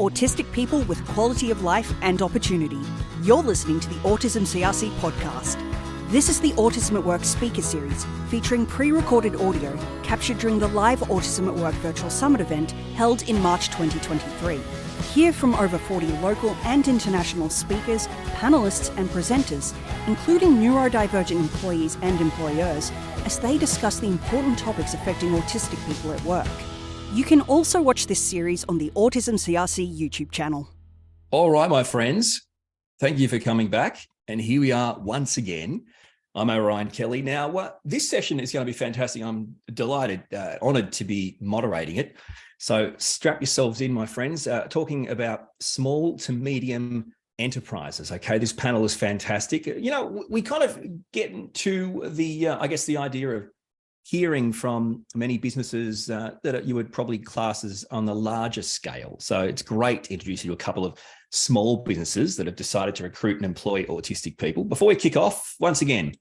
autistic people with quality of life and opportunity. You're listening to the Autism CRC podcast. This is the Autism at Work speaker series featuring pre-recorded audio captured during the live Autism at Work virtual summit event held in March 2023. Hear from over 40 local and international speakers, panelists and presenters, including neurodivergent employees and employers, as they discuss the important topics affecting autistic people at work. You can also watch this series on the Autism CRC YouTube channel. All right, my friends, thank you for coming back. And here we are once again. I'm Orion Kelly. Now, this session is going to be fantastic. I'm delighted, honoured to be moderating it. So strap yourselves in, my friends, talking about small to medium enterprises. Okay, this panel is fantastic. You know, we kind of get into the, the idea of hearing from many businesses that you would probably class as on the larger scale. So it's great to introduce you to a couple of small businesses that have decided to recruit and employ autistic people. Before we kick off, once again,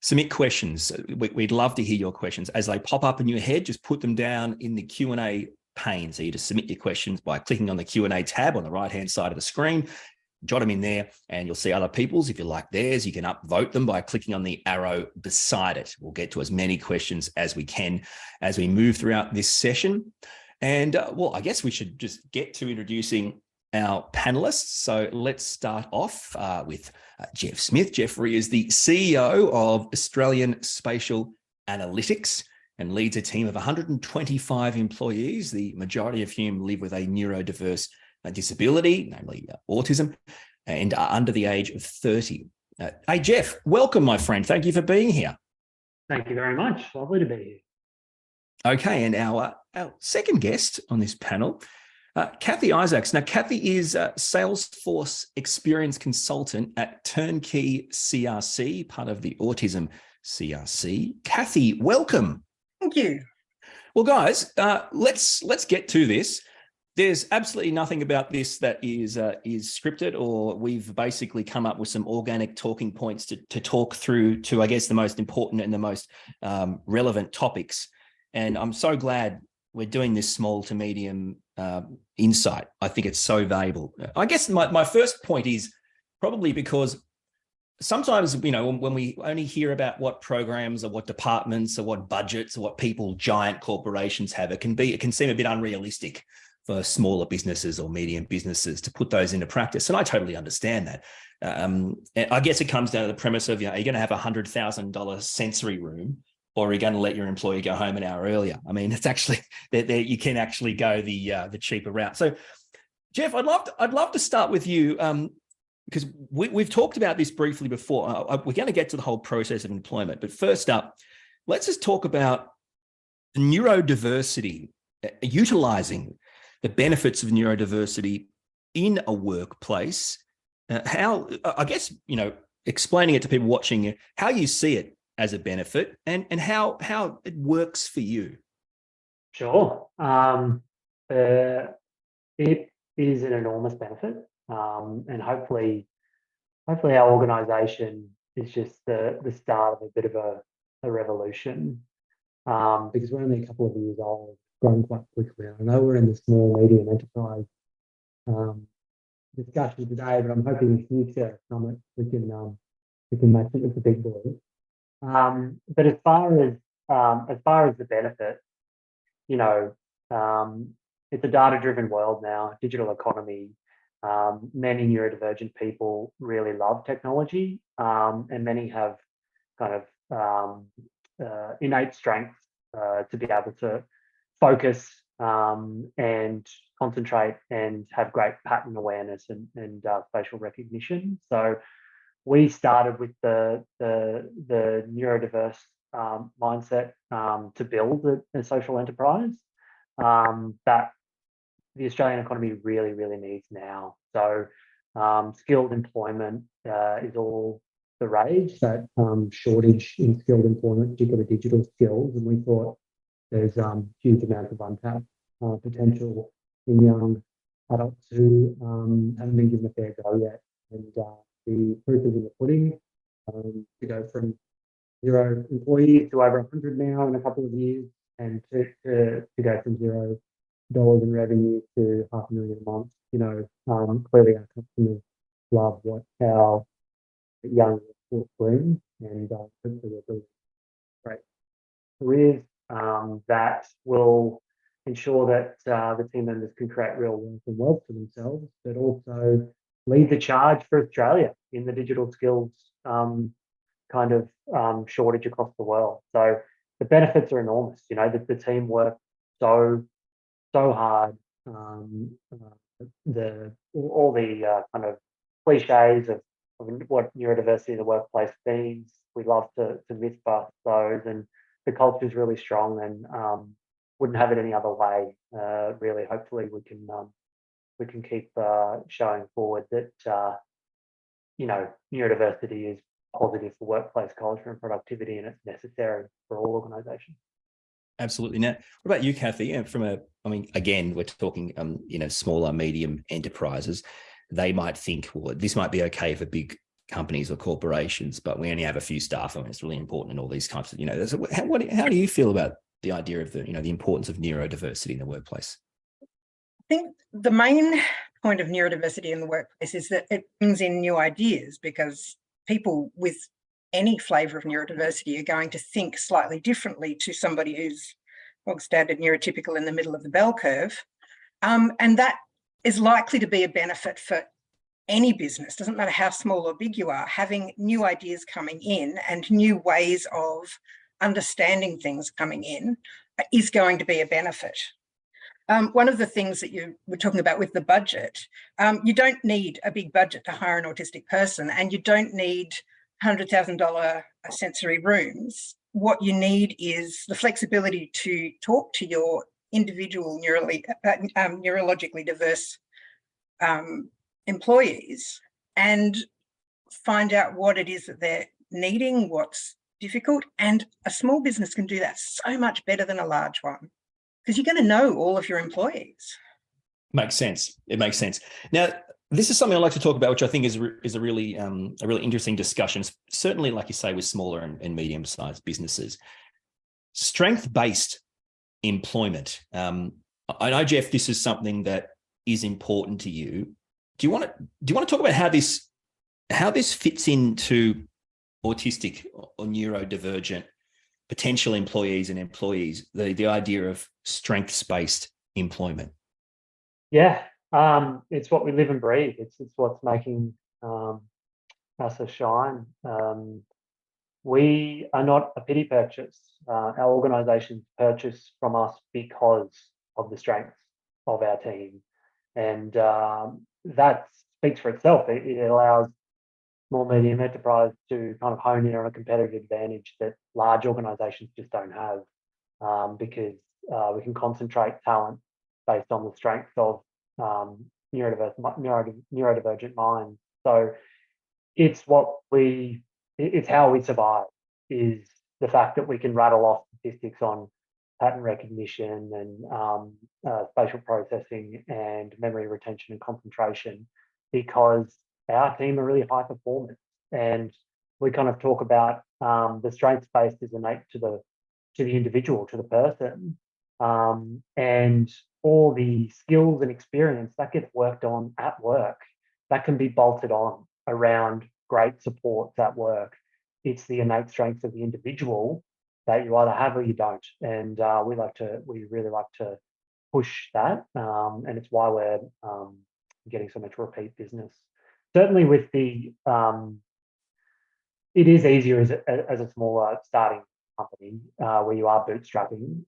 submit questions. We'd love to hear your questions. As they pop up in your head, just put them down in the Q&A pane. So you just submit your questions by clicking on the Q&A tab on the right-hand side of the screen. Jot them in there and you'll see other people's. If you like theirs, you can upvote them by clicking on the arrow beside it. We'll get to as many questions as we can as we move throughout this session. And I guess we should just get to introducing our panelists. So let's start off with Geoff Smith. Geoffrey is the CEO of Australian Spatial Analytics and leads a team of 125 employees, the majority of whom live with a neurodiverse disability, namely autism, and are under the age of 30. Hey, Geoff, welcome, my friend. Thank you for being here. Thank you very much. Lovely to be here. Okay, and our second guest on this panel, Kathy Isaacs. Now, Kathy is a Salesforce experience consultant at turnKeyCRC, part of the Autism CRC. Kathy, welcome. Thank you. Well, guys, let's get to this. There's absolutely nothing about this that is scripted, or we've basically come up with some organic talking points to talk through to, I guess, the most important and the most relevant topics. And I'm so glad we're doing this small to medium insight. I think it's so valuable. I guess my first point is probably because sometimes, you know, when we only hear about what programs or what departments or what budgets or what people, giant corporations have, it can seem a bit unrealistic for smaller businesses or medium businesses to put those into practice. And I totally understand that. And I guess it comes down to the premise of, you know, are you going to have a $100,000 sensory room, or are you going to let your employee go home an hour earlier? I mean, it's actually, you can actually go the cheaper route. So, Geoff, I'd love to start with you because we've talked about this briefly before. We're going to get to the whole process of employment. But first up, let's just talk about neurodiversity, utilizing the benefits of neurodiversity in a workplace. How, I guess, you know, explaining it to people watching you, how you see it as a benefit and how it works for you. Sure. It is an enormous benefit. And hopefully our organisation is just the start of a bit of a revolution, because we're only a couple of years old, grown quite quickly. I know we're in the small, medium enterprise discussion today, but I'm hoping in the future summit we can match it with the big boys. But as far as the benefit, you know, it's a data-driven world now, digital economy. Many neurodivergent people really love technology, and many have kind of innate strengths to be able to focus and concentrate and have great pattern awareness and facial recognition. So we started with the neurodiverse mindset to build a social enterprise that the Australian economy really, really needs now. So skilled employment is all the rage, that shortage in skilled employment, particularly digital skills. And we thought there's huge amounts of untapped potential in young adults who haven't been given a fair go yet. And the proof is in the pudding. To go from 0 employees to over 100 now in a couple of years, and to go from 0 in revenue to $500,000 a month. Clearly our customers love what our young workforce brings, and hopefully we're building great careers that will ensure that the team members can create real worth and wealth for themselves, but also lead the charge for Australia in the digital skills shortage across the world. So the benefits are enormous. The team work so hard. All the kind of cliches of what neurodiversity in the workplace means, we love to myth bust those, and the culture is really strong, and wouldn't have it any other way. Really, hopefully we can keep showing forward that neurodiversity is positive for workplace culture and productivity, and it's necessary for all organisations. Absolutely. Now, what about you, Kathy? Again, we're talking, smaller, medium enterprises. They might think, well, this might be okay for big companies or corporations, but we only have a few staff. It's really important in all these types of, So how do you feel about the idea of the importance of neurodiversity in the workplace? I think the main point of neurodiversity in the workplace is that it brings in new ideas, because people with any flavour of neurodiversity are going to think slightly differently to somebody who's bog standard neurotypical in the middle of the bell curve. And that is likely to be a benefit for any business. Doesn't matter how small or big you are, having new ideas coming in and new ways of understanding things coming in is going to be a benefit. One of the things that you were talking about with the budget, you don't need a big budget to hire an autistic person, and you don't need $100,000 sensory rooms. What you need is the flexibility to talk to your individual neurologically diverse employees and find out what it is that they're needing, what's difficult. And a small business can do that so much better than a large one, because you're going to know all of your employees. Makes sense. It makes sense. Now, this is something I'd like to talk about, which I think is a really interesting discussion. Certainly, like you say, with smaller and medium-sized businesses, strength-based employment. I know, Geoff, this is something that is important to you. Do you want to talk about how this fits into autistic or neurodivergent potential employees and employees? The idea of strengths-based employment. Yeah. It's what we live and breathe. It's what's making us a shine. We are not a pity purchase. Our organisations purchase from us because of the strengths of our team, and that speaks for itself. It allows small medium enterprise to kind of hone in on a competitive advantage that large organisations just don't have, because we can concentrate talent based on the strengths of neurodivergent minds. So it's how we survive, is the fact that we can rattle off statistics on pattern recognition and spatial processing and memory retention and concentration, because our team are really high performers. And we kind of talk about the strengths-based is innate to the individual, to the person, and all the skills and experience that gets worked on at work, that can be bolted on around great supports at work. It's the innate strengths of the individual that you either have or you don't, and we really like to push that, and it's why we're getting so much repeat business. Certainly, with it is easier as a smaller starting company where you are bootstrapping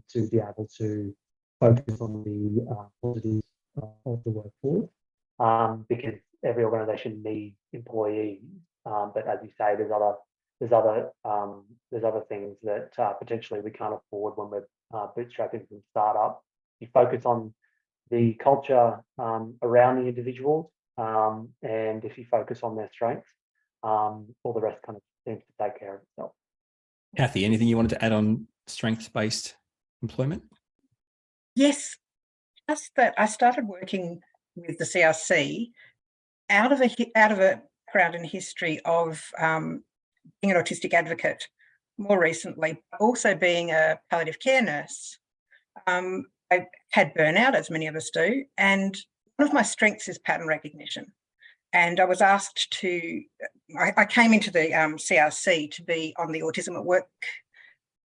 to be able to focus on the positives of the workforce, because every organisation needs employees. But as you say, there's other things that potentially we can't afford when we're bootstrapping from startup. You focus on the culture around the individuals, and if you focus on their strengths, all the rest kind of seems to take care of itself. Kathy, anything you wanted to add on strengths-based employment? Yes, just that I started working with the CRC out of a background and history of being an autistic advocate more recently, also being a palliative care nurse. I had burnout, as many of us do, and one of my strengths is pattern recognition. And I was asked to, I came into the CRC to be on the Autism at Work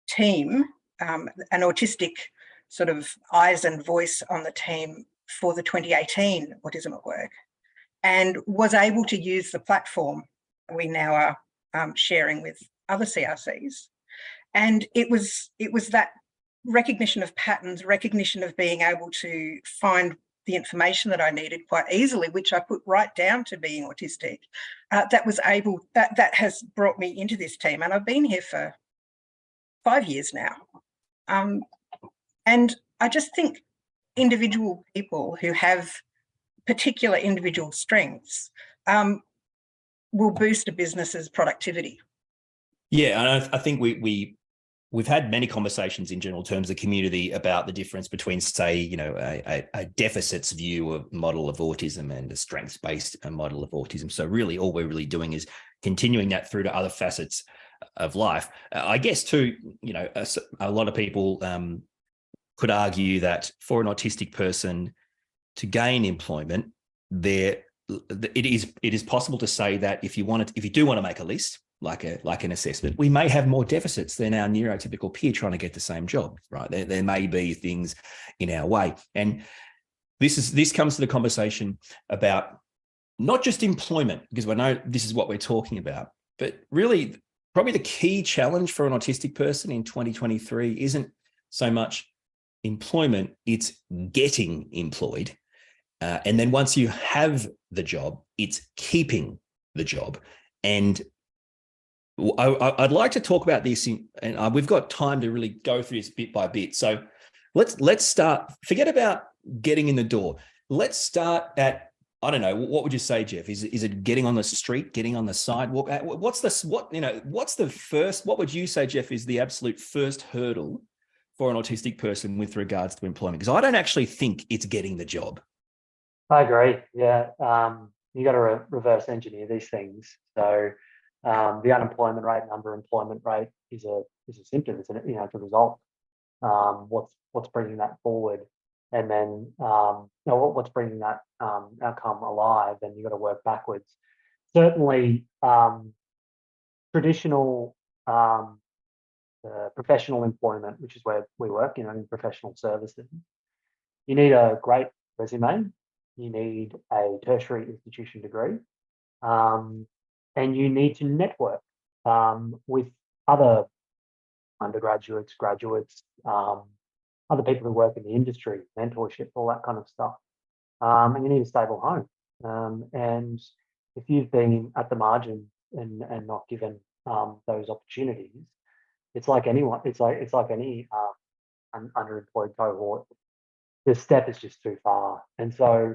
team, an autistic sort of eyes and voice on the team for the 2018 Autism at Work, and was able to use the platform we now are sharing with other CRCs. And it was that recognition of patterns, recognition of being able to find the information that I needed quite easily, which I put right down to being autistic, that has brought me into this team. And I've been here for 5 years now. And I just think individual people who have particular individual strengths will boost a business's productivity. Yeah, and I think we've had many conversations in general terms of community about the difference between, say, you know, a deficits view of model of autism and a strengths-based model of autism. So really, all we're really doing is continuing that through to other facets of life. I guess too, you know, a lot of people could argue that for an autistic person to gain employment, it is possible to say that if you do want to make a list, like an assessment, we may have more deficits than our neurotypical peer trying to get the same job, right? There may be things in our way. And this comes to the conversation about not just employment, because I know this is what we're talking about, but really probably the key challenge for an autistic person in 2023 isn't so much employment, it's getting employed. And then once you have the job, it's keeping the job. And I'd like to talk about this, and we've got time to really go through this bit by bit. So let's start. Forget about getting in the door. Let's start at, I don't know, what would you say, Jeff? Is it getting on the street, getting on the sidewalk? What would you say, Jeff, is the absolute first hurdle for an autistic person with regards to employment? Because I don't actually think it's getting the job. I agree. Yeah, you got to reverse engineer these things. So the unemployment rate and underemployment rate is a symptom. It's it's a result. What's bringing that forward, and then what's bringing that outcome alive, and you got to work backwards. Certainly, traditional professional employment, which is where we work, in professional services, you need a great resume. You need a tertiary institution degree. And you need to network with other undergraduates, graduates, other people who work in the industry, mentorship, all that kind of stuff. And you need a stable home. And if you've been at the margin and not given those opportunities, it's like anyone. It's like any underemployed cohort. The step is just too far. And so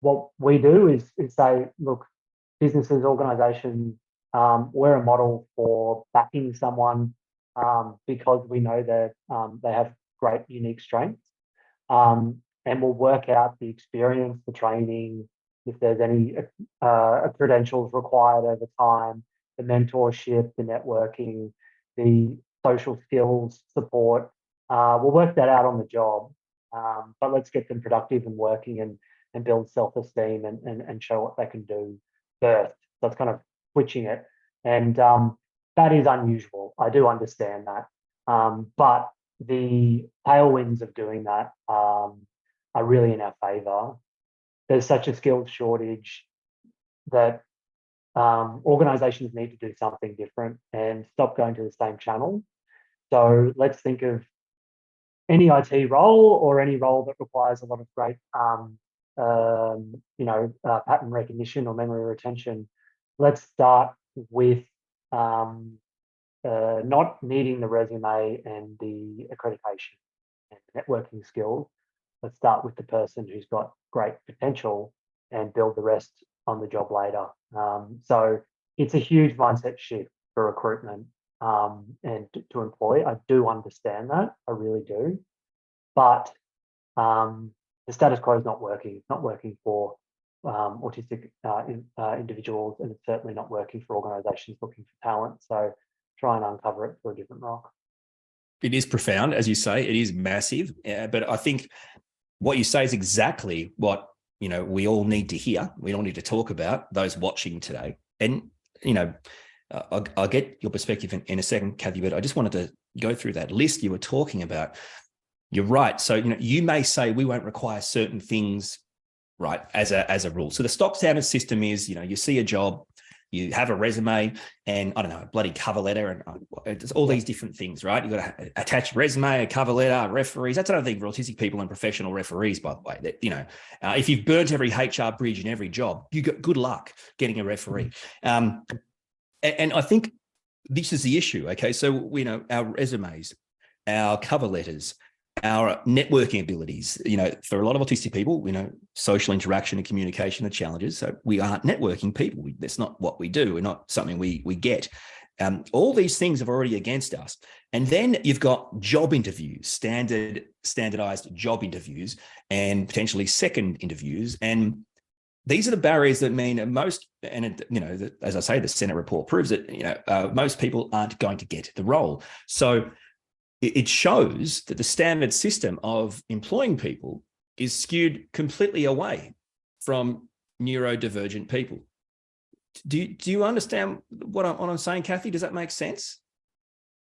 what we do is say, look, businesses, organizations, we're a model for backing someone because we know that they have great unique strengths, and we'll work out the experience, the training, if there's any credentials required over time, the mentorship, the networking, the social skills support. We'll work that out on the job, but let's get them productive and working and build self-esteem and show what they can do first. So it's kind of switching it. And that is unusual. I do understand that. But the tailwinds of doing that are really in our favor. There's such a skills shortage that organizations need to do something different and stop going to the same channel. So let's think of any IT role or any role that requires a lot of great pattern recognition or memory retention. Let's start with not needing the resume and the accreditation and networking skills. Let's start with the person who's got great potential and build the rest on the job later. So it's a huge mindset shift for recruitment and to employ. I do understand that, I really do. But the status quo is not working. It's not working for autistic individuals, and it's certainly not working for organisations looking for talent. So try and uncover it for a different rock. It is profound, as you say. It is massive. But I think what you say is exactly what, we all need to hear. We all need to talk about, those watching today. And, I'll get your perspective in a second, Kathy, but I just wanted to go through that list you were talking about. You're right. So, you may say we won't require certain things, right, as a rule. So the stock standard system is, you see a job, you have a resume and, I don't know, a bloody cover letter and it's all these different things, right? You've got to attach a resume, a cover letter, referees. That's another thing for autistic people and professional referees, by the way, that, if you've burnt every HR bridge in every job, you got good luck getting a referee. And I think this is the issue. Okay. So, our resumes, our cover letters, our networking abilities, for a lot of autistic people, social interaction and communication are challenges. So we aren't networking people. That's not what we do. We're not something we get. All these things are already against us. And then you've got job interviews, standardized job interviews, and potentially second interviews. And these are the barriers that mean most, and as I say, the Senate report proves that, most people aren't going to get the role. So it shows that the standard system of employing people is skewed completely away from neurodivergent people. Do you understand what I'm saying, Kathy? Does that make sense?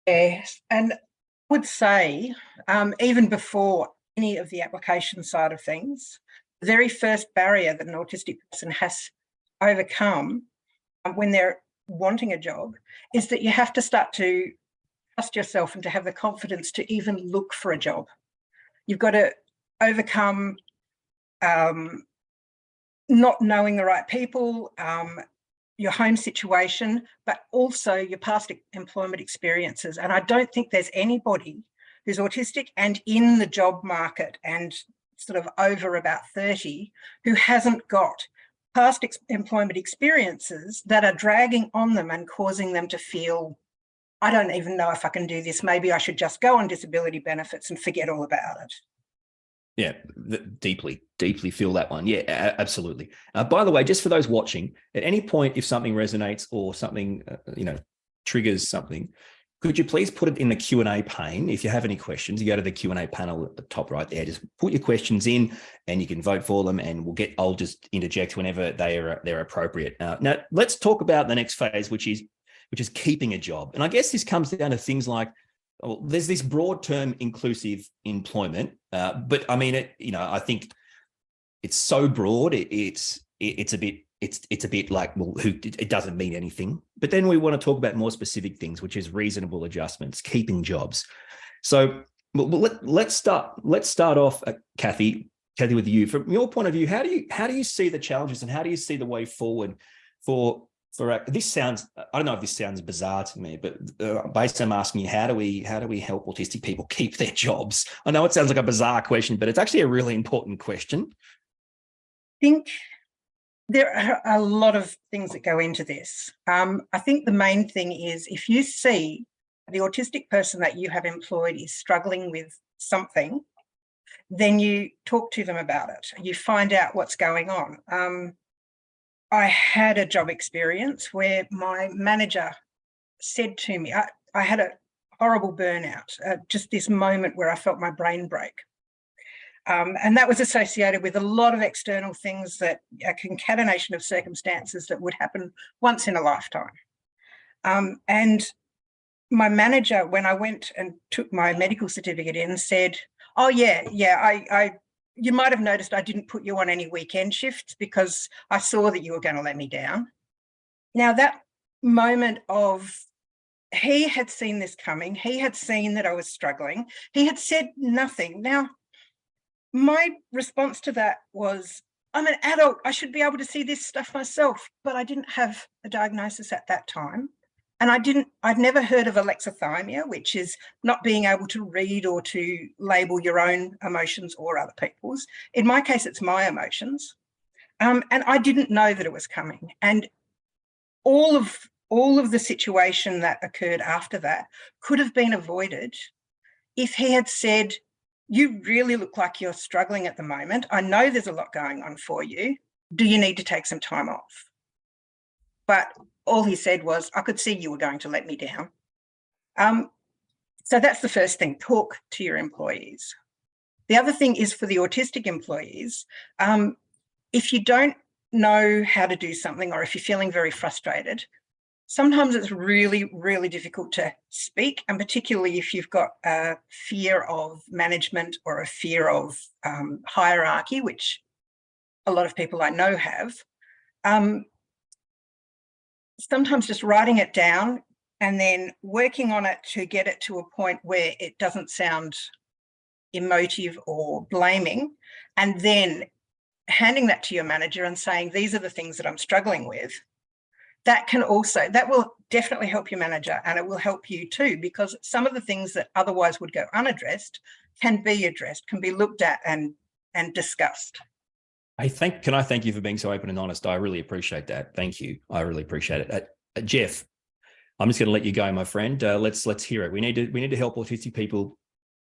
Yes, and I would say even before any of the application side of things, the very first barrier that an autistic person has overcome when they're wanting a job is that you have to start to trust yourself and to have the confidence to even look for a job. You've got to overcome not knowing the right people, your home situation, but also your past employment experiences. And I don't think there's anybody who's autistic and in the job market and sort of over about 30 who hasn't got past employment experiences that are dragging on them and causing them to feel, I don't even know if I can do this. Maybe I should just go on disability benefits and forget all about it. Yeah, deeply feel that one. Yeah, absolutely. By the way, just for those watching, at any point, if something resonates or something, triggers something, could you please put it in the Q&A pane? If you have any questions, you go to the Q&A panel at the top right there. Just put your questions in, and you can vote for them. And I'll just interject whenever they're appropriate. Now, let's talk about the next phase, which is keeping a job. And I guess this comes down to things like, there's this broad term inclusive employment, but I mean, I think it's so broad. It's a bit like, well, it doesn't mean anything. But then we want to talk about more specific things, which is reasonable adjustments, keeping jobs. So let's start off, Kathy, with you. From your point of view, how do you see the challenges and how do you see the way forward for this sounds, I don't know if this sounds bizarre to me, but basically I'm asking you, how do we help autistic people keep their jobs? I know it sounds like a bizarre question, but it's actually a really important question. I think there are a lot of things that go into this. I think the main thing is if you see the autistic person that you have employed is struggling with something, then you talk to them about it. You find out what's going on. I had a job experience where my manager said to me, I had a horrible burnout, just this moment where I felt my brain break. And that was associated with a lot of external things, that a concatenation of circumstances that would happen once in a lifetime. And my manager, when I went and took my medical certificate in, said, oh yeah, you might have noticed I didn't put you on any weekend shifts because I saw that you were going to let me down. Now, that moment of, he had seen this coming. He had seen that I was struggling. He had said nothing. Now, my response to that was, I'm an adult. I should be able to see this stuff myself, but I didn't have a diagnosis at that time. And I'd never heard of alexithymia, which is not being able to read or to label your own emotions or other people's. In my case, it's my emotions. And I didn't know that it was coming. And all of the situation that occurred after that could have been avoided if he had said, you really look like you're struggling at the moment. I know there's a lot going on for you. Do you need to take some time off? But all he said was, I could see you were going to let me down. So that's the first thing, talk to your employees. The other thing is for the autistic employees, if you don't know how to do something, or if you're feeling very frustrated, sometimes it's really, really difficult to speak, and particularly if you've got a fear of management or a fear of hierarchy, which a lot of people I know have. Sometimes just writing it down and then working on it to get it to a point where it doesn't sound emotive or blaming, and then handing that to your manager and saying, these are the things that I'm struggling with. That will definitely help your manager, and it will help you too, because some of the things that otherwise would go unaddressed can be addressed, can be looked at and discussed. Can I thank you for being so open and honest? I really appreciate that. Thank you. I really appreciate it. Geoff, I'm just going to let you go, my friend. Let's hear it. We need to help autistic people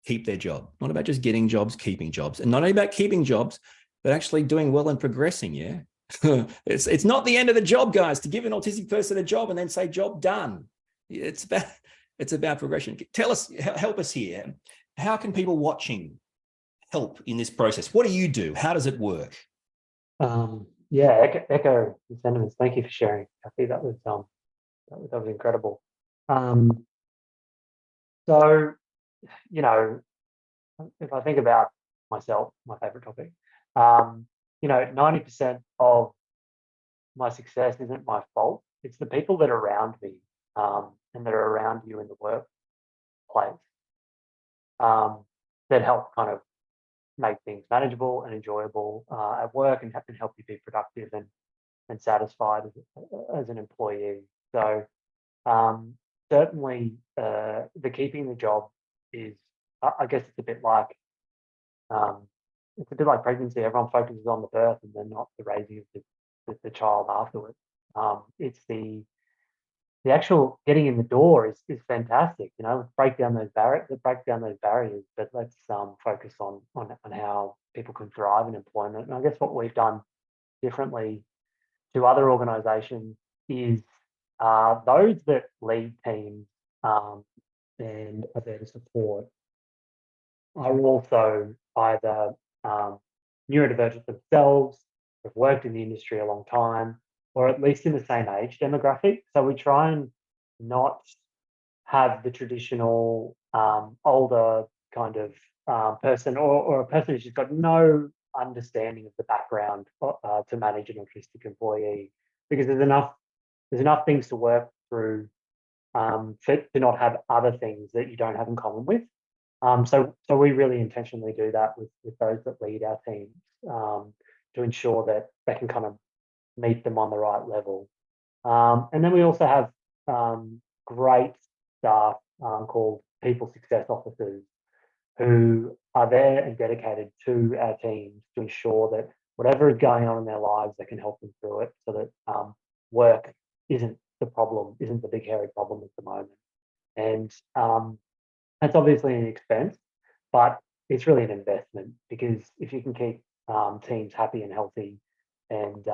keep their job. Not about just getting jobs, keeping jobs, and not only about keeping jobs, but actually doing well and progressing. Yeah. It's not the end of the job, guys, to give an autistic person a job and then say job done. It's about progression. Help us here. How can people watching help in this process? What do you do? How does it work? Yeah, echo the sentiments. Thank you for sharing, Kathy. That was incredible. So, you know, if I think about myself, my favorite topic, 90% of my success isn't my fault. It's the people that are around me, and that are around you in the workplace, that help kind of make things manageable and enjoyable at work, and help you be productive and satisfied as an employee. So certainly the keeping the job is, I guess it's a bit like pregnancy. Everyone focuses on the birth and then not the raising of the child afterwards. It's the actual getting in the door is fantastic. Let's break down those barriers, but let's focus on how people can thrive in employment. And I guess what we've done differently to other organisations is those that lead teams and are there to support are also either neurodivergent themselves, have worked in the industry a long time, or at least in the same age demographic. So we try and not have the traditional older kind of person, or a person who's just got no understanding of the background to manage an autistic employee, because there's enough things to work through to not have other things that you don't have in common with. So we really intentionally do that with those that lead our teams, to ensure that they can kind of meet them on the right level. And then we also have great staff called people success officers, who are there and dedicated to our teams to ensure that whatever is going on in their lives, they can help them through it, so that work isn't the big hairy problem at the moment. And that's obviously an expense, but it's really an investment, because if you can keep teams happy and healthy and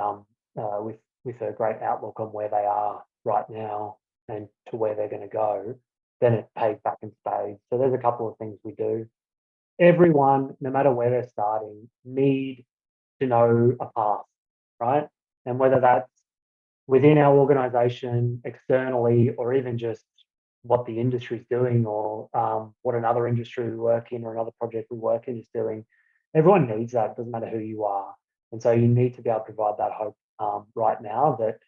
with a great outlook on where they are right now and to where they're going to go, then it pays back in spades. So there's a couple of things we do. Everyone, no matter where they're starting, need to know a path, right? And whether that's within our organisation, externally, or even just what the industry is doing, or what another industry we work in or another project we work in is doing, everyone needs that. It doesn't matter who you are. And so you need to be able to provide that hope right now, that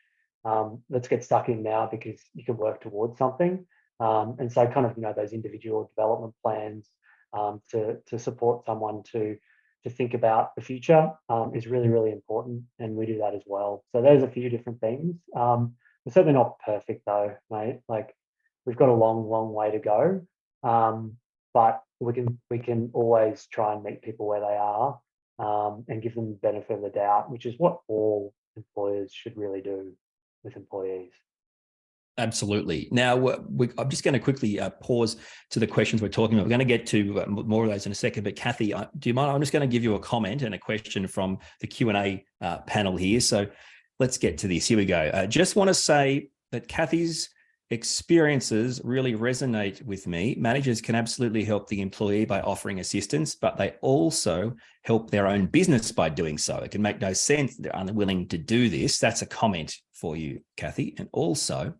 let's get stuck in now, because you can work towards something. And so kind of, those individual development plans to support someone to think about the future is really, really important. And we do that as well. So there's a few different things. We're certainly not perfect though, mate. Like, we've got a long, long way to go. But we can always try and meet people where they are, and give them the benefit of the doubt, which is what all employers should really do with employees. Absolutely. Now, I'm just going to quickly pause to the questions we're talking about. We're going to get to more of those in a second. But Kathy, do you mind? I'm just going to give you a comment and a question from the Q&A panel here. So let's get to this. Here we go. Just want to say that Kathy's experiences really resonate with me. Managers can absolutely help the employee by offering assistance, but they also help their own business by doing so. It can make no sense that they're unwilling to do this. That's a comment for you, Kathy. And also,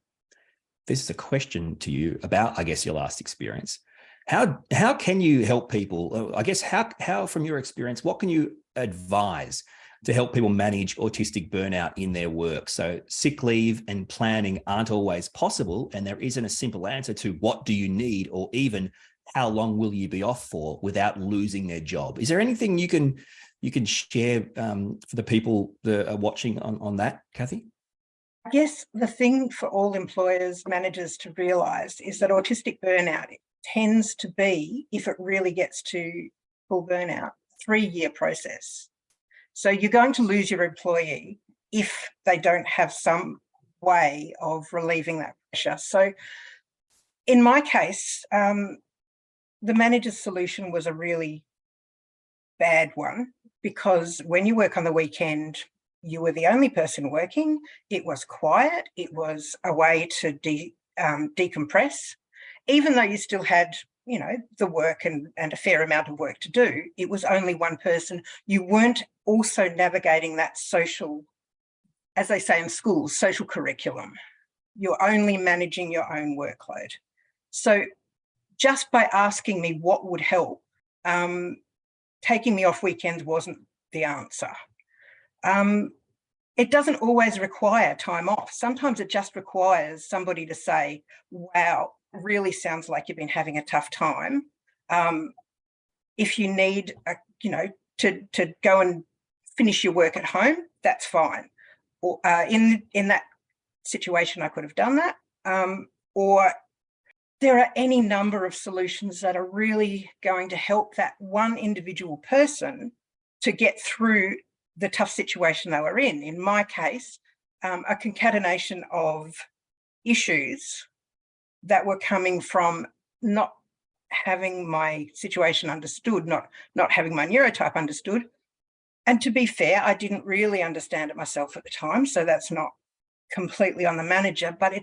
this is a question to you about, I guess, your last experience. How can you help people? I guess, how from your experience, what can you advise to help people manage autistic burnout in their work? So sick leave and planning aren't always possible, and there isn't a simple answer to what do you need or even how long will you be off for without losing their job. Is there anything you can share for the people that are watching on that, Kathy? I guess the thing for all employers, managers to realise is that autistic burnout tends to be, if it really gets to full burnout, a 3-year process. So you're going to lose your employee if they don't have some way of relieving that pressure. So in my case, the manager's solution was a really bad one, because when you work on the weekend, you were the only person working. It was quiet. It was a way to decompress, even though you still had, you know, the work and a fair amount of work to do. It was only one person. You weren't also navigating that social, as they say in schools, social curriculum. You're only managing your own workload. So just by asking me what would help, taking me off weekends wasn't the answer. It doesn't always require time off. Sometimes it just requires somebody to say, wow, really sounds like you've been having a tough time. If you need, to go and finish your work at home, that's fine. Or in that situation, I could have done that. Or there are any number of solutions that are really going to help that one individual person to get through the tough situation they were in. In my case, a concatenation of issues that were coming from not having my situation understood, not having my neurotype understood. And to be fair, I didn't really understand it myself at the time, so that's not completely on the manager, but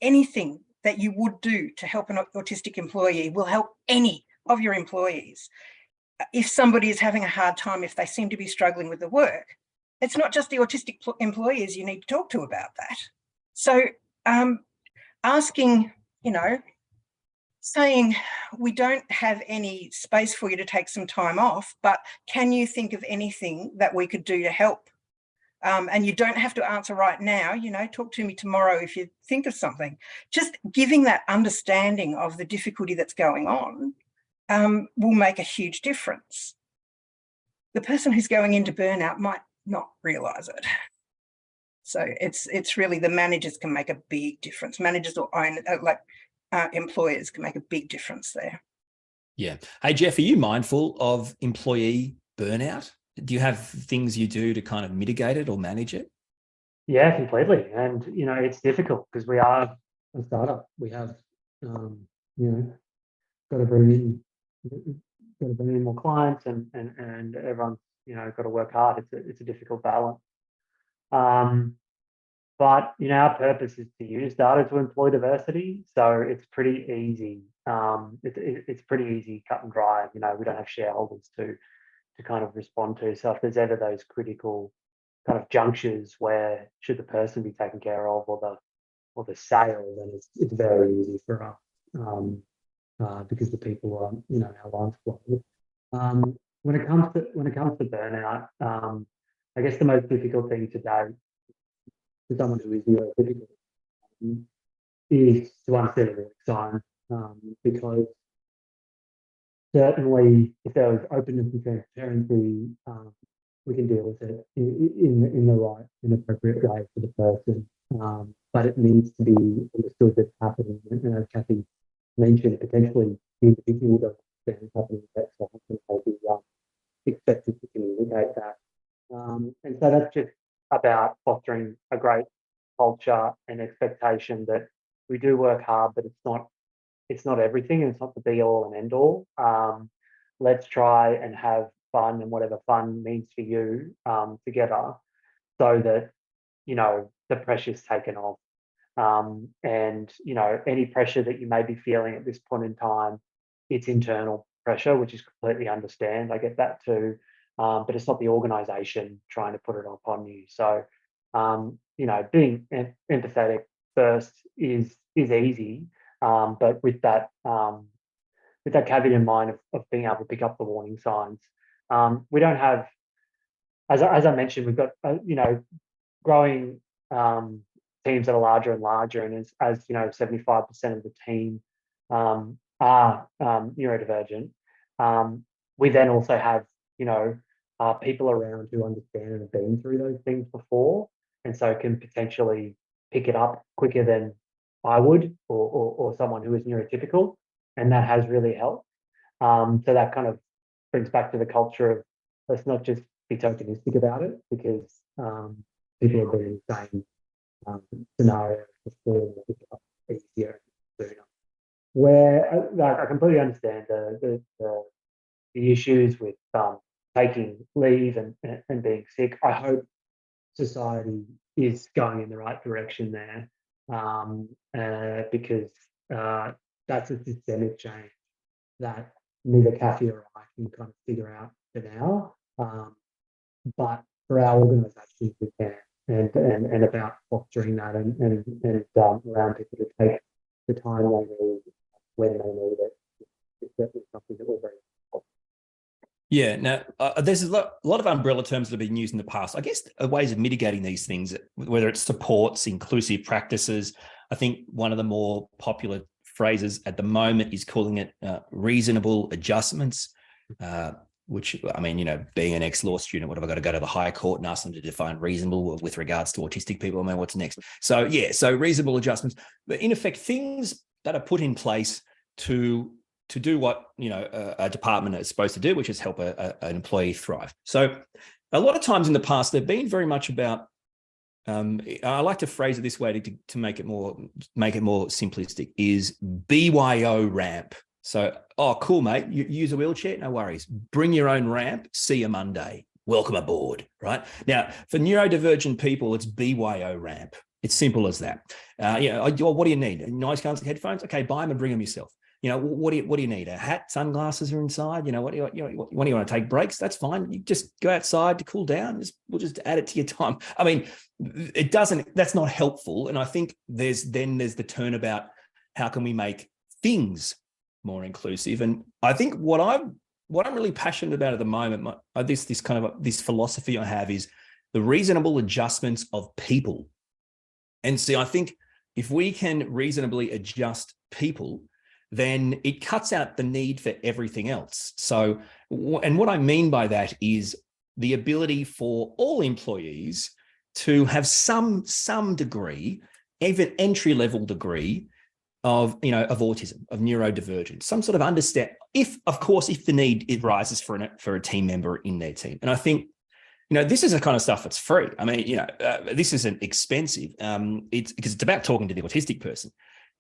anything that you would do to help an autistic employee will help any of your employees. If somebody is having a hard time, if they seem to be struggling with the work, it's not just the autistic employees you need to talk to about that. So asking, saying, we don't have any space for you to take some time off, but can you think of anything that we could do to help? And you don't have to answer right now, talk to me tomorrow if you think of something. Just giving that understanding of the difficulty that's going on will make a huge difference. The person who's going into burnout might not realise it. So it's really the managers can make a big difference. Managers or employers can make a big difference there. Yeah. Hey, Geoff, are you mindful of employee burnout? Do you have things you do to kind of mitigate it or manage it? Yeah, completely. And, it's difficult because we are a startup. We have, got to bring in more clients and everyone's, got to work hard. It's a difficult balance. But, our purpose is to use data to employ diversity. So it's pretty easy. It's pretty easy, cut and dry. We don't have shareholders to kind of respond to. So if there's ever those critical kind of junctures where should the person be taken care of or the sale, then it's very easy for us because the people are, our lines flow. When it comes to burnout, I guess the most difficult thing today for someone who is neurotypical is to understand the sign, because certainly if there was openness and transparency, we can deal with it in the right and appropriate way for the person. But it needs to be understood that's happening. And as Kathy mentioned, potentially the individual doesn't understand what's happening, that's often be expected to communicate that. And so that's just about fostering a great culture and expectation that we do work hard, but it's not everything, and it's not the be all and end all. Let's try and have fun, and whatever fun means for you, together, so that the pressure's taken off. And, you know, any pressure that you may be feeling at this point in time, it's internal pressure, which is completely understand. I get that too. But it's not the organisation trying to put it upon you. So, you know, being empathetic first is easy, but with that caveat in mind of being able to pick up the warning signs. We don't have, as I mentioned, we've got you know, growing teams that are larger and larger, and as you know, 75% of the team are neurodivergent. We then also have, you know, people around who understand and have been through those things before, and so can potentially pick it up quicker than I would, or someone who is neurotypical, and that has really helped. So that kind of brings back to the culture of, let's not just be tokenistic about it, because people have been in the same scenario before, and pick it up easier and sooner. Where I completely understand the issues with taking leave and being sick. I hope society is going in the right direction there, because that's a systemic change that neither Kathy or I can kind of figure out for now. But for our organisations, we can, and about fostering that and allowing people to take the time they need when they need it. It's definitely something that we're very helpful. Yeah, now there's a lot of umbrella terms that have been used in the past. I guess ways of mitigating these things, whether it's supports, inclusive practices. I think one of the more popular phrases at the moment is calling it reasonable adjustments, which, I mean, you know, being an ex-law student, what have I got to go to the High Court and ask them to define reasonable with regards to autistic people? I mean, what's next? So, yeah, so reasonable adjustments, but in effect, things that are put in place to do what, you know, a department is supposed to do, which is help an employee thrive. So a lot of times in the past, they've been very much about, I like to phrase it this way to make it more simplistic, is BYO ramp. So, oh, cool, mate, you use a wheelchair? No worries. Bring your own ramp. See you Monday. Welcome aboard, right? Now, for neurodivergent people, it's BYO ramp. It's simple as that. You know, what do you need? Noise cancelling headphones? Okay, buy them and bring them yourself. You know, what do you need? A hat, sunglasses are inside. You know, what do you want to take breaks? That's fine. You just go outside to cool down. We'll just add it to your time. I mean, that's not helpful. And I think there's the turnabout. How can we make things more inclusive? And I think what I'm really passionate about at the moment, this philosophy I have is the reasonable adjustments of people. And see, I think if we can reasonably adjust people, then it cuts out the need for everything else. So, and what I mean by that is the ability for all employees to have some degree, even entry-level degree of autism, of neurodivergence, some sort of understand, if the need it rises for a team member in their team. And I think, you know, this is the kind of stuff that's free. I mean, you know, this isn't expensive. It's because it's about talking to the autistic person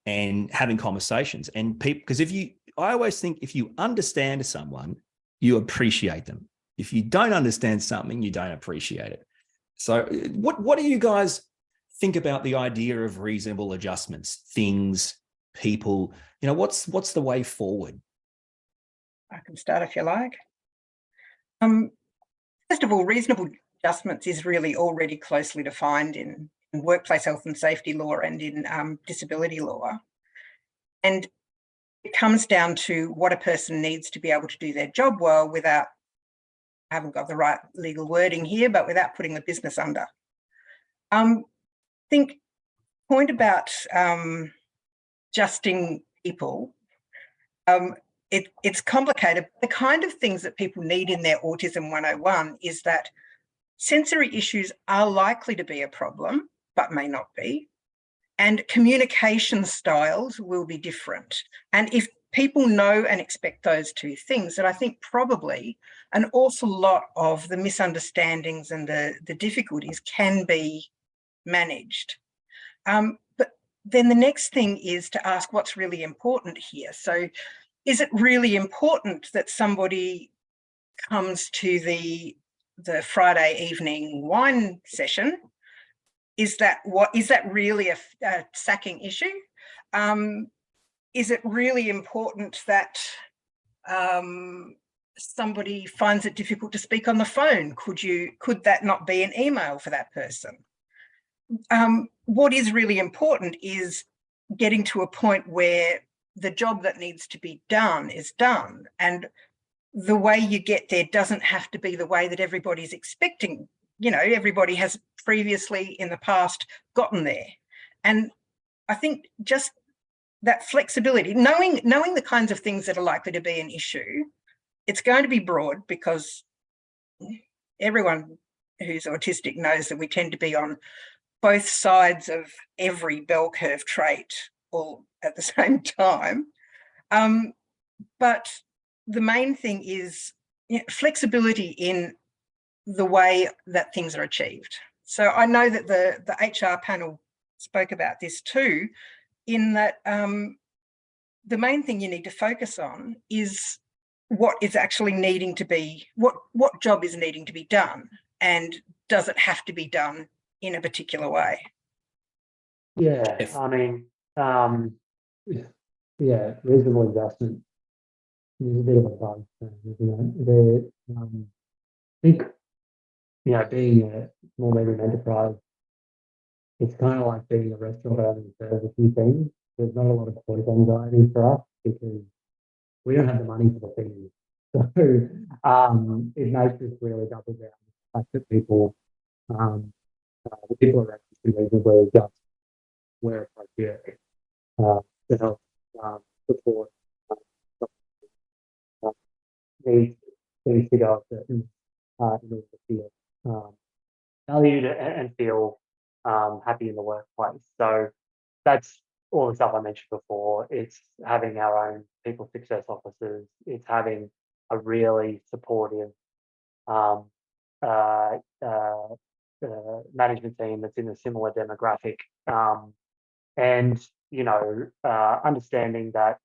and having conversations. And people, because I always think if you understand someone, you appreciate them. If you don't understand something, you don't appreciate it. So what do you guys think about the idea of reasonable adjustments, things, people? You know, what's the way forward? I can start if you like. First of all, reasonable adjustments is really already closely defined in workplace health and safety law and in disability law. And it comes down to what a person needs to be able to do their job well without, I haven't got the right legal wording here, but without putting the business under. I think point about adjusting people, it's complicated. The kind of things that people need in their Autism 101 is that sensory issues are likely to be a problem, but may not be. And communication styles will be different. And if people know and expect those two things, then I think probably an awful lot of the misunderstandings and the difficulties can be managed. But then the next thing is to ask what's really important here. So is it really important that somebody comes to the Friday evening wine session is that really a sacking issue? Is it really important that somebody finds it difficult to speak on the phone? Could that not be an email for that person? What is really important is getting to a point where the job that needs to be done is done, and the way you get there doesn't have to be the way that everybody's expecting. Everybody has previously in the past gotten there. And I think just that flexibility, knowing the kinds of things that are likely to be an issue, it's going to be broad because everyone who's autistic knows that we tend to be on both sides of every bell curve trait all at the same time. But the main thing is flexibility in the way that things are achieved. So I know that the HR panel spoke about this too, in that the main thing you need to focus on is what is actually needing to be, what job is needing to be done, and does it have to be done in a particular way? Yeah, I mean, reasonable adjustment is a bit of a bug, isn't it? I think, being a small medium enterprise, it's kind of like being a restaurant owner that serves a few things. There's not a lot of choice anxiety for us because we don't have the money for the things. So it makes us really double down the fact that people, the people around us can reasonably adjust where appropriate to help support needs to go a certain in order to feel valued and feel happy in the workplace. So that's all the stuff I mentioned before. It's having our own people success officers. It's having a really supportive management team that's in a similar demographic, and understanding that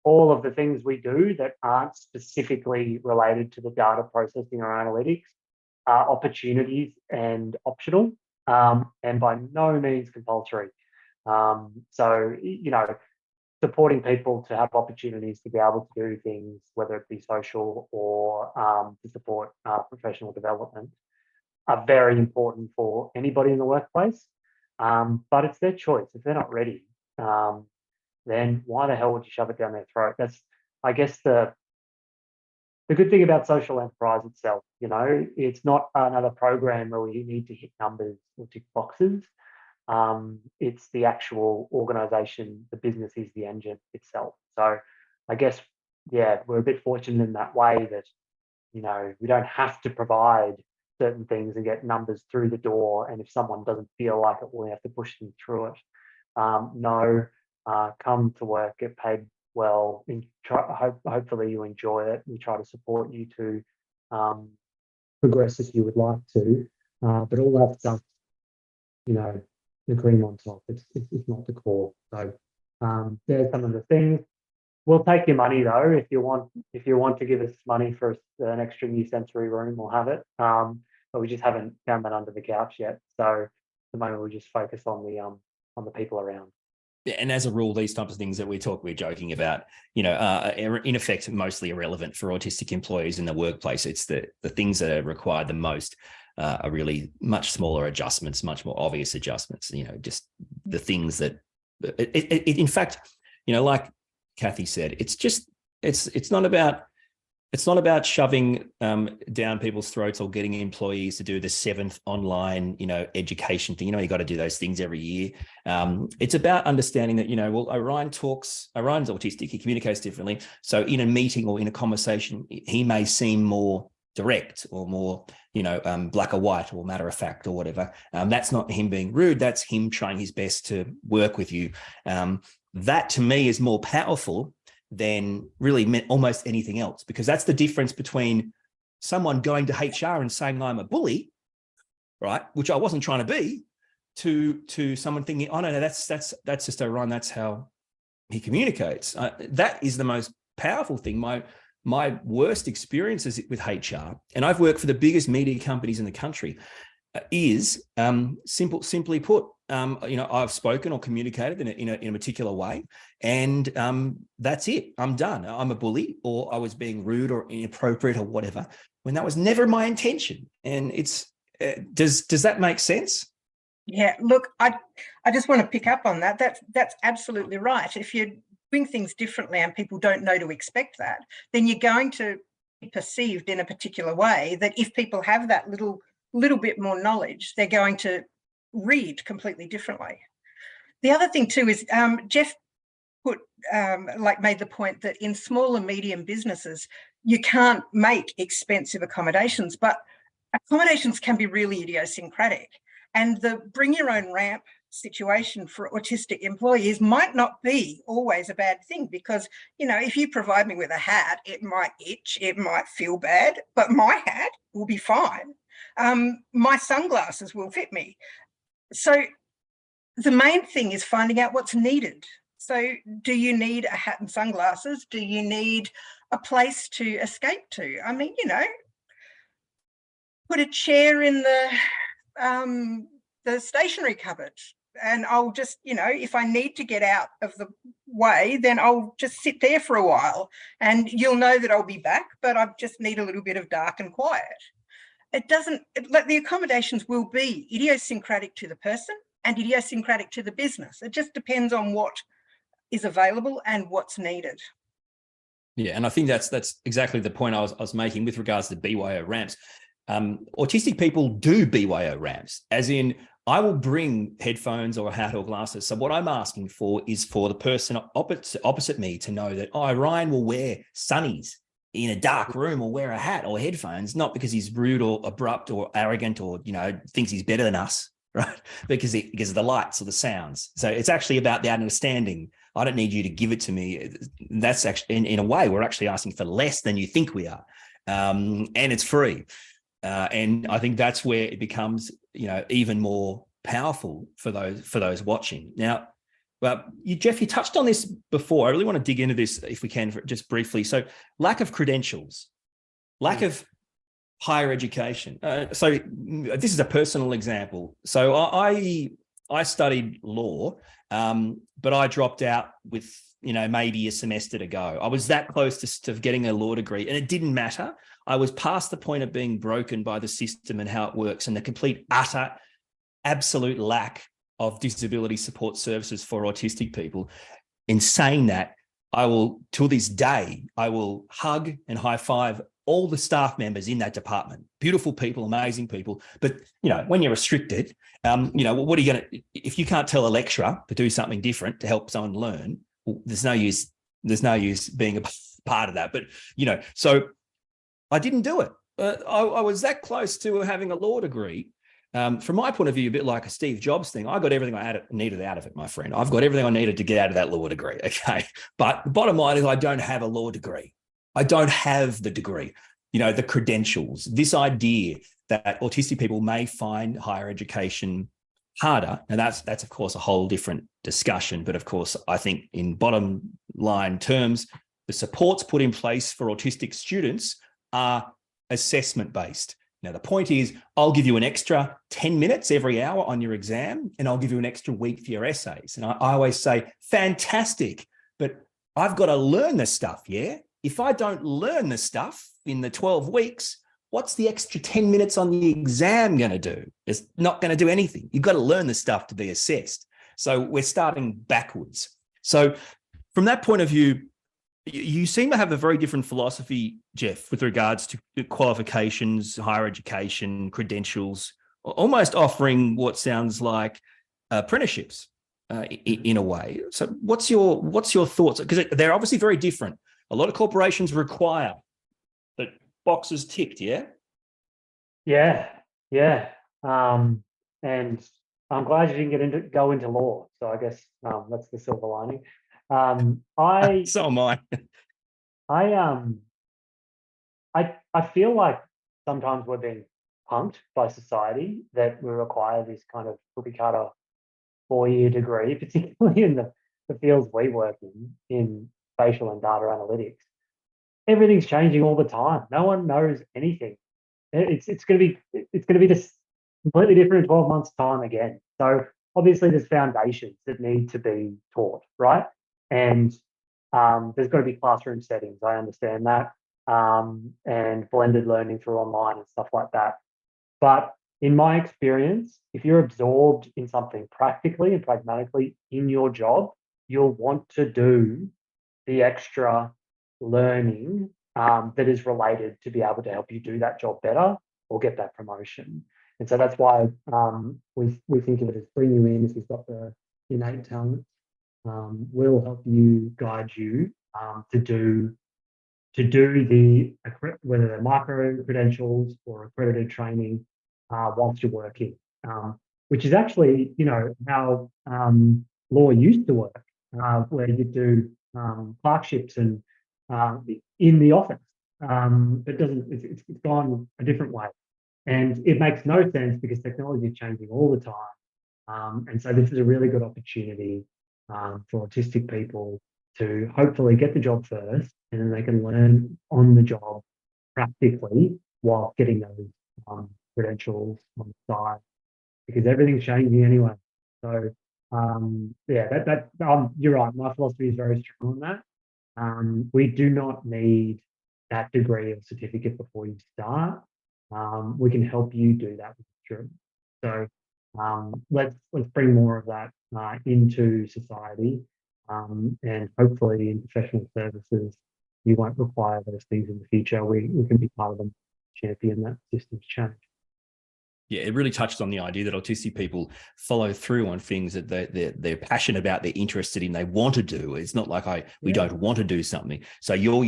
all of the things we do that aren't specifically related to the data processing or analytics are opportunities and optional, and by no means compulsory. So, supporting people to have opportunities to be able to do things, whether it be social or to support professional development, are very important for anybody in the workplace. But it's their choice. If they're not ready, then why the hell would you shove it down their throat? That's, I guess, the good thing about social enterprise itself. It's not another program where you need to hit numbers or tick boxes. It's the actual organization, the business is the engine itself. So I guess, we're a bit fortunate in that way that, we don't have to provide certain things and get numbers through the door. And if someone doesn't feel like it, we have to push them through it. Come to work, get paid well, and hopefully you enjoy it. We try to support you to progress if you would like to. But all that stuff, the cream on top, it's not the core. So there's some of the things. We'll take your money though. If you want to give us money for an extra new sensory room, we'll have it. But we just haven't found that under the couch yet. So at the moment we'll just focus on the people around. Yeah, and as a rule, these types of things that we're joking about, are in effect mostly irrelevant for autistic employees in the workplace. It's the things that are required the most are really much smaller adjustments, much more obvious adjustments. Just the things that, in fact, like Kathy said, it's not about shoving down people's throats or getting employees to do the 7th online, education thing. You got to do those things every year. It's about understanding that, Orion's autistic, he communicates differently. So in a meeting or in a conversation, he may seem more direct or more, black or white or matter of fact or whatever. That's not him being rude. That's him trying his best to work with you. That to me is more powerful than really almost anything else, because that's the difference between someone going to HR and saying I'm a bully, right, which I wasn't trying to be, to someone thinking, oh no, that's just Orion, that's how he communicates. That is the most powerful thing. My worst experiences with HR, and I've worked for the biggest media companies in the country, is simply put, I've spoken or communicated in a particular way, and that's it. I'm done. I'm a bully, or I was being rude or inappropriate or whatever, when that was never my intention. And it's does that make sense? Yeah, look, I just want to pick up on that. That's absolutely right. If you're doing things differently and people don't know to expect that, then you're going to be perceived in a particular way that if people have that little bit more knowledge, they're going to read completely differently. The other thing too is Geoff made the point that in small and medium businesses, you can't make expensive accommodations, but accommodations can be really idiosyncratic. And the bring your own ramp situation for autistic employees might not be always a bad thing, because, if you provide me with a hat, it might itch, it might feel bad, but my hat will be fine. My sunglasses will fit me. So the main thing is finding out what's needed. So do you need a hat and sunglasses? Do you need a place to escape to? I mean, put a chair in the stationery cupboard, and I'll just, if I need to get out of the way, then I'll just sit there for a while, and you'll know that I'll be back, but I just need a little bit of dark and quiet. The accommodations will be idiosyncratic to the person and idiosyncratic to the business. It just depends on what is available and what's needed. Yeah, and I think that's exactly the point I was making with regards to BYO ramps. Autistic people do BYO ramps, as in, I will bring headphones or a hat or glasses. So what I'm asking for is for the person opposite me to know that, Ryan will wear sunnies in a dark room or wear a hat or headphones, not because he's rude or abrupt or arrogant or, thinks he's better than us, right? Because of the lights or the sounds. So it's actually about the understanding. I don't need you to give it to me. That's actually, in a way, we're actually asking for less than you think we are. And it's free. And I think that's where it becomes, even more powerful for those watching. Now, Geoff, you touched on this before. I really want to dig into this if we can, just briefly. So, lack of credentials, lack of higher education. So this is a personal example. So I studied law, but I dropped out with, maybe a semester to go. I was that close to getting a law degree, and it didn't matter. I was past the point of being broken by the system and how it works, and the complete, utter, absolute lack of disability support services for autistic people. In saying that, I will, till this day, I will hug and high five all the staff members in that department. Beautiful people, amazing people. But, when you're restricted, what are you going to, if you can't tell a lecturer to do something different to help someone learn, well, there's no use being a part of that. But, so I didn't do it. I was that close to having a law degree. From my point of view, a bit like a Steve Jobs thing, I got everything I needed out of it, my friend. I've got everything I needed to get out of that law degree, okay? But the bottom line is, I don't have a law degree. I don't have the degree, the credentials. This idea that autistic people may find higher education harder, and that's of course a whole different discussion. But of course, I think in bottom line terms, the supports put in place for autistic students are assessment-based. Now, the point is, I'll give you an extra 10 minutes every hour on your exam, and I'll give you an extra week for your essays. And I always say, fantastic, but I've got to learn this stuff, yeah? If I don't learn this stuff in the 12 weeks, what's the extra 10 minutes on the exam going to do? It's not going to do anything. You've got to learn this stuff to be assessed. So we're starting backwards. So from that point of view, you seem to have a very different philosophy, Geoff, with regards to qualifications, higher education, credentials, almost offering what sounds like apprenticeships in a way. So what's your thoughts? Because they're obviously very different. A lot of corporations require that boxes ticked, yeah? Yeah. And I'm glad you didn't go into law. So I guess that's the silver lining. So am I. I feel like sometimes we're being punked by society that we require this kind of cookie cutter 4-year degree, particularly in the fields we work in spatial and data analytics. Everything's changing all the time. No one knows anything. It's going to be this completely different in 12 months' time again. So obviously there's foundations that need to be taught, right? And there's got to be classroom settings. I understand that. And blended learning through online and stuff like that. But in my experience, if you're absorbed in something practically and pragmatically in your job, you'll want to do the extra learning that is related to be able to help you do that job better or get that promotion. And so that's why we think of it as bring you in if you've got the innate talent. We'll help you, guide you to do the whether they're micro credentials or accredited training whilst you're working, which is actually how law used to work, where you do clerkships and in the office, but it's gone a different way, and it makes no sense because technology is changing all the time, and so this is a really good opportunity for autistic people to hopefully get the job first, and then they can learn on the job practically while getting those credentials on the side, because everything's changing anyway. So you're right. My philosophy is very strong on that. We do not need that degree or certificate before you start. We can help you do that with children. So let's bring more of that into society, and hopefully in professional services, you won't require those things in the future. We can be part of them, champion that systems change. Yeah, it really touched on the idea that autistic people follow through on things that they're passionate about, they're interested in, they want to do. It's not like we don't want to do something. So you're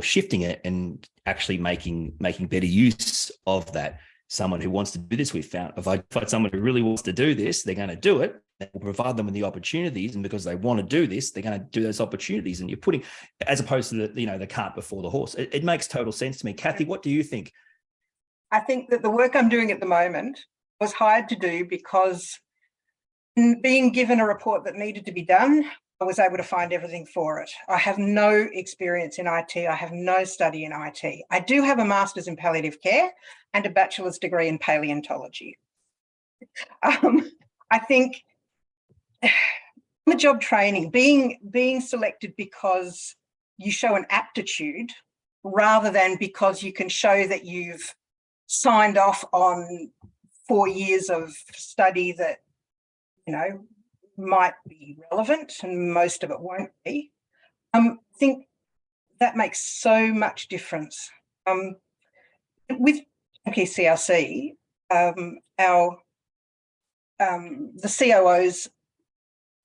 shifting it and actually making better use of that. Someone who wants to do this, if I find someone who really wants to do this, they're going to do it. We'll provide them with the opportunities, and because they want to do this, they're going to do those opportunities. And you're putting, as opposed to the cart before the horse. It makes total sense to me. Kathy, what do you think? I think that the work I'm doing at the moment was hired to do because in being given a report that needed to be done, I was able to find everything for it. I have no experience in IT. I have no study in IT. I do have a master's in palliative care and a bachelor's degree in paleontology. I think the job training, being selected because you show an aptitude rather than because you can show that you've signed off on 4 years of study that, might be relevant, and most of it won't be. I think that makes so much difference. With turnKeyCRC, the COO's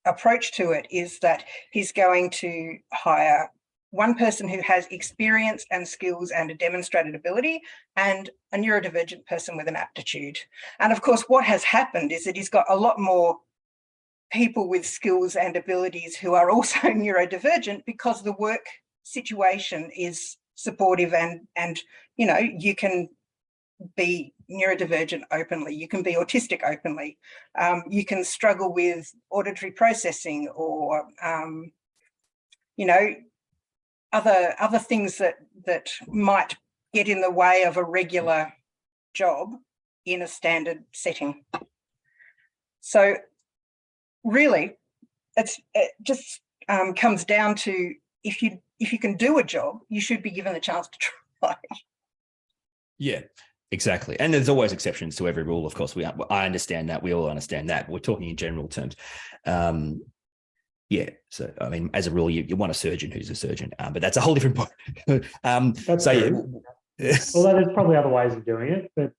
approach to it is that he's going to hire one person who has experience and skills and a demonstrated ability, and a neurodivergent person with an aptitude. And of course, what has happened is that he's got a lot more people with skills and abilities who are also neurodivergent, because the work situation is supportive, and you can be neurodivergent openly, you can be autistic openly, you can struggle with auditory processing or other things that might get in the way of a regular job in a standard setting. So really, it just comes down to if you can do a job, you should be given the chance to try. Yeah, exactly. And there's always exceptions to every rule, of course. I understand that. We all understand that. We're talking in general terms. Yeah. So, I mean, as a rule, you want a surgeon who's a surgeon, but that's a whole different point. That's true. Although there's probably other ways of doing it, but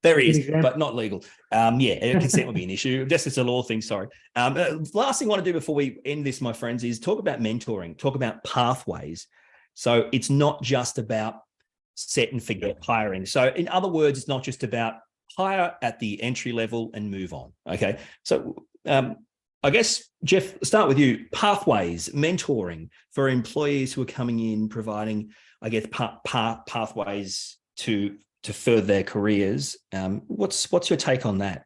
there is, but not legal. Consent would be an issue. Just it's a law thing. Sorry. Last thing I want to do before we end this, my friends, is talk about mentoring, talk about pathways. So it's not just about set and forget hiring. So in other words, it's not just about hire at the entry level and move on. Okay. So I guess, Geoff, start with you. Pathways, mentoring for employees who are coming in, providing, I guess, pathways to further their careers. What's your take on that?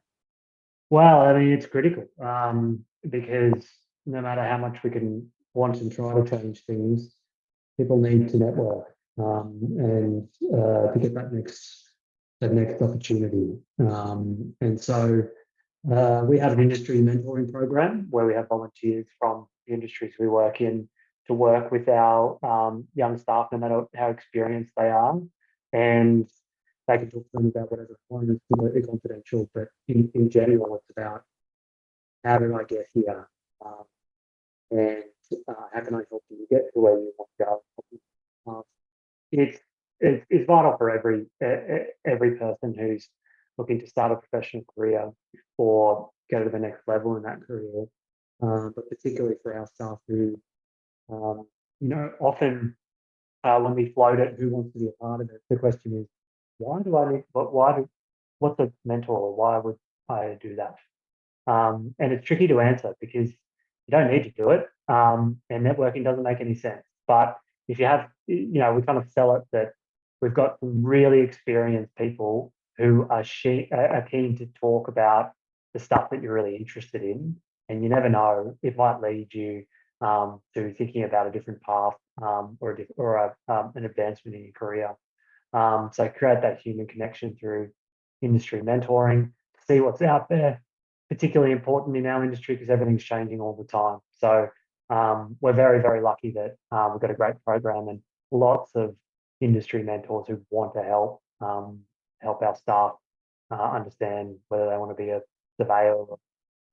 Well, I mean, it's critical because no matter how much we can want and try to change things, people need to network and to get that next opportunity. And so we have an industry mentoring program where we have volunteers from the industries we work in to work with our young staff, no matter how experienced they are. And they can talk to them about whatever point. It's completely confidential, but in general, it's about how did I get here? And how can I help you get to where you want to go? It's vital for every person who's looking to start a professional career or go to the next level in that career, but particularly for our staff who, often when we float it, who wants to be a part of it? The question is, what's a mentor, or why would I do that? And it's tricky to answer because you don't need to do it, and networking doesn't make any sense. But if you have, we kind of sell it that we've got some really experienced people who are keen to talk about the stuff that you're really interested in, and you never know, it might lead you to thinking about a different path or an advancement in your career. So create that human connection through industry mentoring, see what's out there. Particularly important in our industry because everything's changing all the time. So we're very, very lucky that we've got a great program and lots of industry mentors who want to help our staff understand whether they want to be a surveyor or a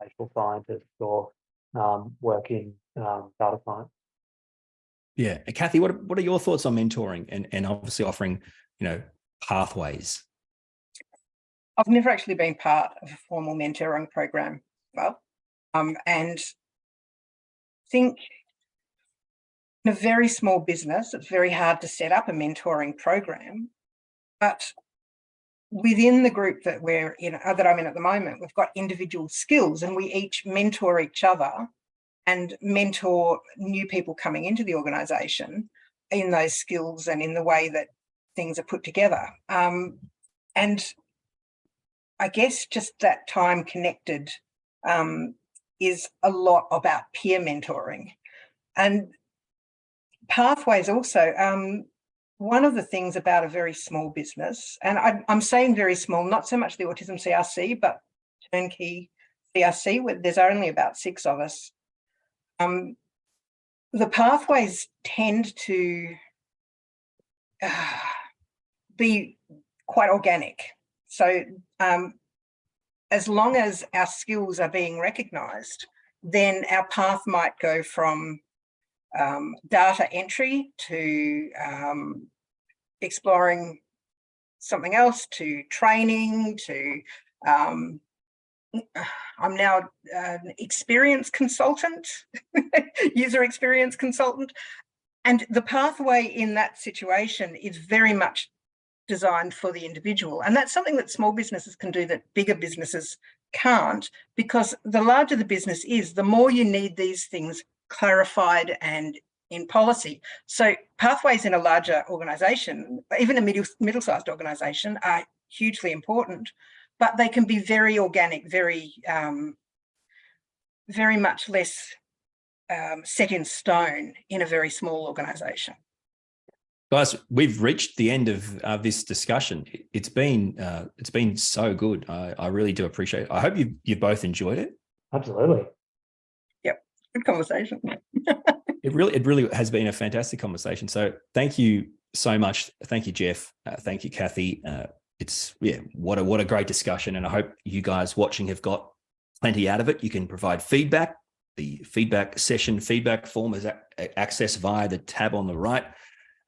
spatial scientist or work in data science. Yeah. And Kathy, what are your thoughts on mentoring and obviously offering, pathways? I've never actually been part of a formal mentoring program, and think in a very small business, it's very hard to set up a mentoring program. But within the group that that I'm in at the moment, we've got individual skills, and we each mentor each other and mentor new people coming into the organisation in those skills and in the way that things are put together. And I guess just that time connected is a lot about peer mentoring. And pathways also, one of the things about a very small business, and I'm saying very small, not so much the Autism CRC, but turnKeyCRC, where there's only about 6 of us, the pathways tend to be quite organic. So as long as our skills are being recognised, then our path might go from data entry to exploring something else, to training, to I'm now an experience consultant, user experience consultant. And the pathway in that situation is very much designed for the individual. And that's something that small businesses can do that bigger businesses can't, because the larger the business is, the more you need these things clarified and in policy. So pathways in a larger organisation, even a middle-sized organisation, are hugely important, but they can be very organic, very much less set in stone in a very small organisation. Guys, we've reached the end of this discussion. It's been so good. I really do appreciate it. I hope you both enjoyed it. Absolutely. Yep, good conversation. It really has been a fantastic conversation. So thank you so much. Thank you, Geoff. Thank you, Kathy. What a great discussion, and I hope you guys watching have got plenty out of it. You can provide feedback. The feedback session feedback form is accessed via the tab on the right.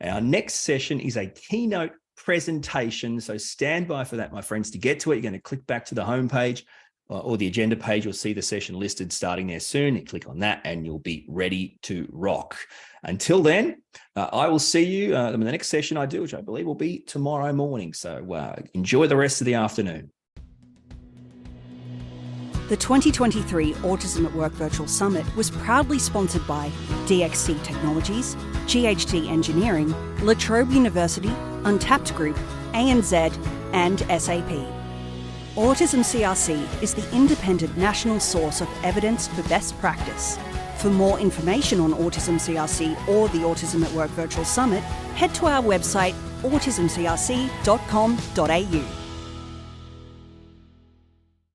Our next session is a keynote presentation, so stand by for that, my friends. To get to it, you're going to click back to the homepage or the agenda page. You'll see the session listed starting there soon. You click on that and you'll be ready to rock. Until then, I will see you in the next session I do, which I believe will be tomorrow morning. So enjoy the rest of the afternoon. The 2023 Autism at Work Virtual Summit was proudly sponsored by DXC Technologies, GHD Engineering, La Trobe University, Untapped Group, ANZ, and SAP. Autism CRC is the independent national source of evidence for best practice. For more information on Autism CRC or the Autism at Work Virtual Summit, head to our website autismcrc.com.au.